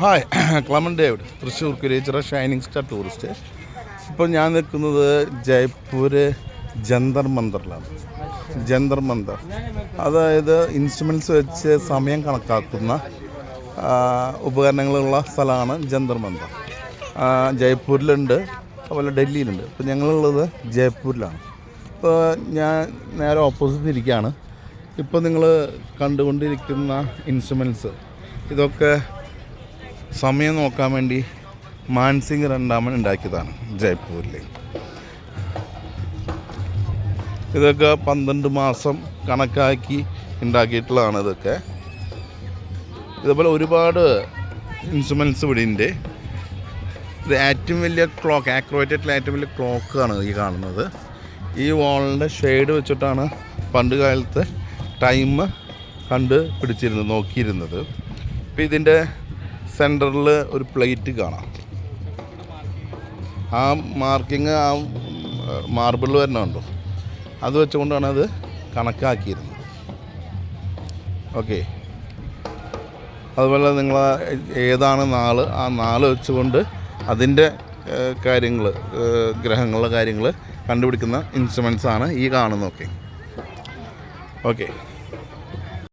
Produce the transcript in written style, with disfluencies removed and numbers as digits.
Hi, Clement David, Thrissur Kurichira shining star tourist. ഇപ്പോൾ ഞാൻ നിൽക്കുന്നത് ജയ്പൂർ ജന്തർ മന്ദറിലാണ്. ജന്തർ മന്ദർ അതായത് ഇൻസ്ട്രുമെൻറ്റ്സ് വെച്ച് സമയം കണക്കാക്കുന്ന ഉപകരണങ്ങളുള്ള സ്ഥലമാണ് ജന്തർ മന്ദർ. ജയ്പൂരിലുണ്ട്, അതുപോലെ ഡൽഹിയിലുണ്ട്. ഇപ്പോൾ ഞങ്ങളുള്ളത് ജയ്പൂരിലാണ്. ഇപ്പോൾ ഞാൻ നേരെ ഓപ്പോസിറ്റ് ഇരിക്കുകയാണ്. ഇപ്പോൾ നിങ്ങൾ കണ്ടുകൊണ്ടിരിക്കുന്ന ഇൻസ്ട്രുമെൻറ്റ്സ് ഇതൊക്കെ സമയം നോക്കാൻ വേണ്ടി മാൻസിംഗ് രണ്ടാമൻ ഉണ്ടാക്കിയതാണ് ജയ്പൂരിൽ. ഇതൊക്കെ 12 മാസം കണക്കാക്കി ഉണ്ടാക്കിയിട്ടുള്ളതാണ്. ഇതുപോലെ ഒരുപാട് ഇൻസ്ട്രുമെൻറ്റ്സ് ഇവിടെ ഉണ്ട്. ഇത് ഏറ്റവും വലിയ ക്ലോക്ക്, ആക്യുറേറ്റായിട്ടുള്ള ഏറ്റവും വലിയ ക്ലോക്കാണ് ഈ കാണുന്നത്. ഈ വാളിൻ്റെ ഷെയ്ഡ് വെച്ചിട്ടാണ് പണ്ട് കാലത്ത് ടൈം കണ്ടുപിടിച്ചിരുന്നത്, നോക്കിയിരുന്നത്. ഇപ്പോൾ ഇതിൻ്റെ സെൻറ്ററിൽ ഒരു പ്ലേറ്റ് കാണാം. ആ മാർക്കിങ് ആ മാർബിളിൽ വരുന്നുണ്ടോ, അത് വെച്ചുകൊണ്ടാണ് അത് കണക്കാക്കിയിരുന്നത്. ഓക്കെ, അതുപോലെ നിങ്ങൾ ഏതാണ് നാൾ, ആ നാൾ വെച്ചുകൊണ്ട് അതിൻ്റെ കാര്യങ്ങൾ, ഗ്രഹങ്ങളുടെ കാര്യങ്ങൾ കണ്ടുപിടിക്കുന്ന ഇൻസ്ട്രുമെൻറ്റ്സാണ് ഈ കാണുന്നതൊക്കെ. ഓക്കെ.